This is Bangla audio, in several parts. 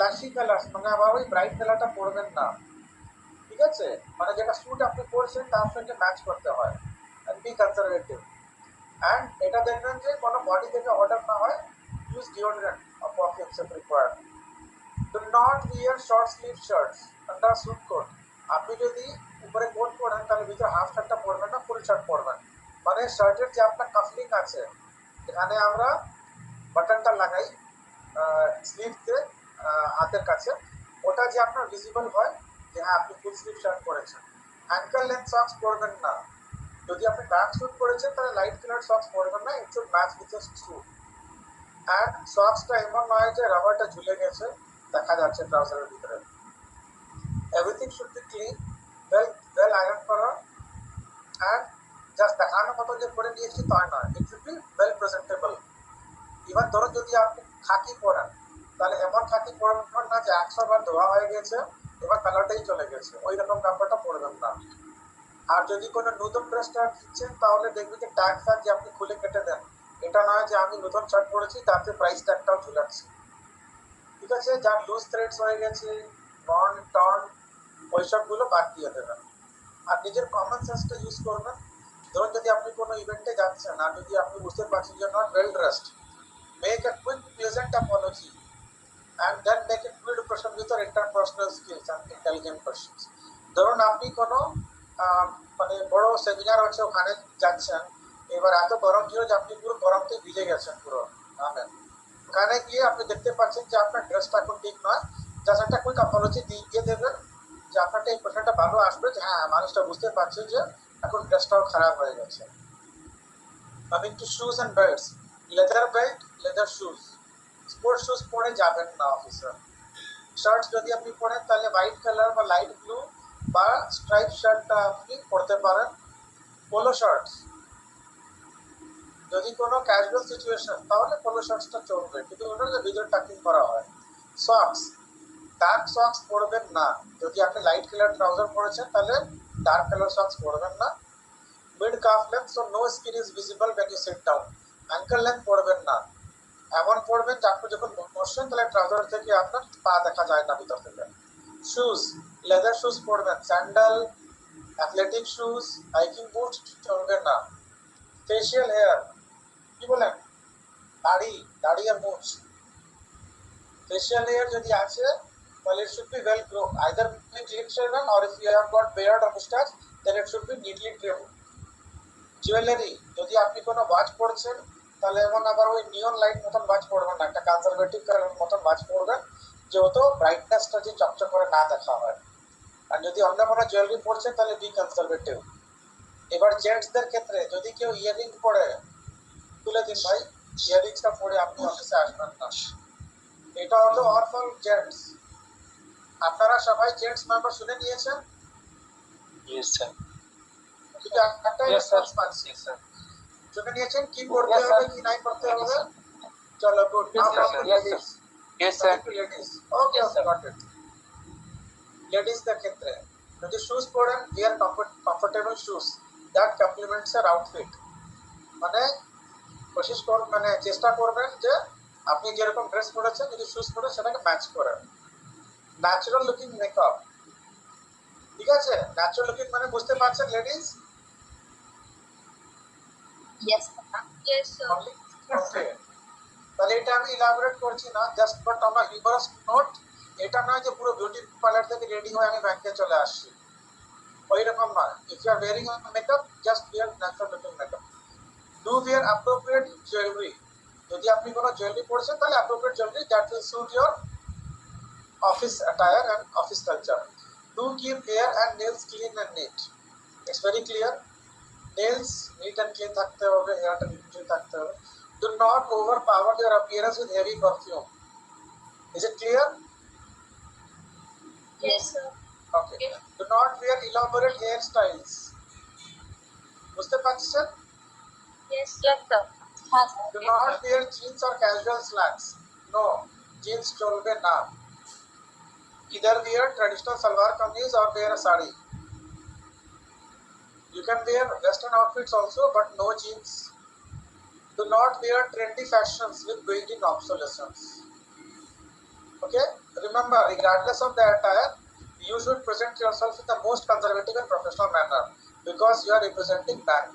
ফ্ল্যাশি কালার মানে আবার ওই ব্রাইট কালারটা পরবেন না, ঠিক আছে? মানে যেটা স্যুট আপনি পরছেন তার সঙ্গে ম্যাচ করতে হয়, এন্ড বি কনজারভেটিভ। অ্যান্ড এটা দেখবেন যে কোনো বডি থেকে অর্ডার না হয়, use deodorant or perfumes if required. Do not wear short sleeve shirts under suit coat. আপনি যদি উপরে কোট পরেন তাহলে ভিতরে হাফ শার্টটা পরবেন না, ফুল শার্ট পরবেন। মানে শার্টের যে আপনার কাফলিং আছে, এখানে আমরা বাটনটা লাগাই স্লিভতে, হাতের কাছে, ওটা যে আপনার ভিজিবল হয় যে হ্যাঁ আপনি ফুল স্লিভ শার্ট পরেছেন। অ্যাঙ্কেল লেন্থ সক্স পরবেন না। যদি আপনি ডার্ক স্যুট পরেছেন তাহলে লাইট কালার সক্স পরবেন না, it should match with the suit. And সক্সটা এমন নয় যে রাবারটা ঝুলে গেছে দেখা যাচ্ছে ট্রাউজারের ভিতরে। Everything should be clean, well iron করা, অ্যান্ড জাস্ট দেখানোর মতো যে পরে নিয়েছি তাই নয়, it should be well presentable. Even ধরুন যদি আপনি খাকি পরেন তাহলে এমন খাকি পরবেন না যে 100 বার ধোয়া হয়ে গেছে এবার কালারটাই চলে গেছে, ওই রকম কাপড়টা পরবেন না। আর যদি কোনো নতুন ড্রেসটা কিনছেন তাহলে দেখবেন যে ট্যাগ ফ্যাগ যে আপনি খুলে কেটে দেন, এটা নয় যে আমি নতুন শার্ট পরেছি তাতে প্রাইস ট্যাগটাও ঝুলাচ্ছি, ঠিক আছে? যার লুজ থ্রেডস হয়ে গেছে, বর্ন টর্ন, ওইসবগুলো বাদ দিয়ে দেবেন। আর নিজের কমন সেন্সটা ইউজ করবেন। ধরুন যদি আপনি কোনো ইভেন্টে যাচ্ছেন আর যদি আপনি বুঝতে পারছেন যে not well dressed, make a quick pleasant Apology and then make it build question with your interpersonal skills and intelligent questions. ধরুন আপনি কোনো মানে বড় সেমিনার আছে ওখানে যাচ্ছেন, এবার এত গরম ছিল যে আপনি পুরো গরমতে ভিজে গেছেন পুরো, ওখানে গিয়ে আপনি দেখতে পাচ্ছেন যে আপনার ড্রেসটা এখন ঠিক নয়, জাস্ট একটা কুইক অ্যাপোলজি দিয়ে দেবেন যে আপনারটা এই কোশ্চেনটা ভালো আসবে যে হ্যাঁ মানুষটা বুঝতে পারছে যে এখন ড্রেসটাও খারাপ হয়ে গেছে। Coming to shoes and belts, leather belt, leather shoes, sports shoes পরে যাবেন না অফিসে। শার্টস যদি আপনি পরেন তাহলে হোয়াইট কালার বা লাইট ব্লু বা স্ট্রাইপ শার্টটা আপনি পরতে পারেন। পোলো শার্টস যদি কোনো ক্যাজুয়াল সিচুয়েশন তাহলে পোলো শার্টসটা চলবে, কিন্তু ওটার ভিতরে টাকিং করা হয়। সক্স, ডার্ক সক্স পরবেন না। যদি আপনি লাইট কালার ট্রাউজার পরেছেন তাহলে ডার্ক কালার সক্স পরবেন না। Mid calf length, so no skin is visible when you sit down. Ankle length পরবেন না, এমন পরবেন যে আপনি যখন বসছেন তাহলে ট্রাউজার থেকে আপনার পা দেখা যায় না ভিতর থেকে। শুজ, লেদার শুজ পরবেন, স্যান্ডেল, অ্যাথলেটিক শুজ, হাইকিং বুট চলবে না। ফেশিয়াল হেয়ার, কি বলেন, দাড়ি আর মুছ, ফেশিয়াল হেয়ার যদি আছে তাহলে it should be well groomed, either be clean shaven or if you have got beard or mustache then it should be neatly trimmed. Jewellery, যদি আপনি কোনো ওয়াচ পরছেন তাহলে এমন আবার ওই নিয়ন লাইট মতন ওয়াচ পরবেন না, একটা কনজারভেটিভ কালার মতন ওয়াচ পরবেন যেহেতু ব্রাইটনেসটা যে চকচক করে না দেখা হয়। আর যদি অন্য কোনো জুয়েলারি পরছেন তাহলে বি কনজারভেটিভ। এবার জেন্টসদের ক্ষেত্রে যদি কেউ ইয়ারিং পরে তুলে দিন ভাই, ইয়ারিংসটা পরে আপনি অফিসে আসবেন না। এটা হলো অল ফর জেন্টস। আপনারা সবাই জেন্টস মেম্বার শুনে নিয়েছেন? Yes sir. ঠিক আছে, একটাই রেসপন্স পাচ্ছি স্যার। শুনে নিয়েছেন কি করতে হবে কি নাই করতে হবে? চলো good. Now come to ladies. Yes sir. Ladies, okay okay got it. লেডিসদের ক্ষেত্রে যদি শুজ পরেন, wear comfortable shoes that complements your outfit, মানে কোশিশ করবেন, মানে চেষ্টা করবেন যে আপনি যেরকম ড্রেস পরেছেন যদি শুজ পরে সেটাকে ম্যাচ করেন। ন্যাচারাল লুকিং মেকআপ, ঠিক আছে? ন্যাচারাল লুকিং মানে বুঝতে পারছেন লেডিস? Yes sir. ওকে, তাহলে এটা আমি ইলাবোরেট করছি না, জাস্ট বাট আমার হিউমারাস নোট। এটা নয় যে পুরো বিউটি পার্লার থেকে রেডি হয়ে আমি ব্যাংকে চলে আসছি, ওই রকম নয়। If you are wearing makeup, just wear natural looking makeup. Do wear appropriate jewellery, যদি আপনি কোনো জুয়েলারি পরছেন তাহলে appropriate jewellery that will suit your office attire and office culture. Do keep hair and nails clean and neat, it's very clear. Nails neat and clean থাকতে হবে, হেয়ারটা নিট ক্লিন থাকতে হবে। Do not overpower your appearance with heavy perfume. Is it clear? Yes sir. Okay. Do not wear elaborate hairstyles. বুঝতে পারছেন? Yes sir. Do not wear jeans or casual slacks. No, jeans চলবে না। Either wear traditional salwar kameez or wear a sari. You can wear western outfits also, but no jeans. Do not wear trendy fashions with built-in obsolescence. Okay? Remember remember, regardless of the attire, you should present yourself in the most conservative and professional manner because you are representing bank.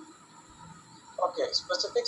Okay, specific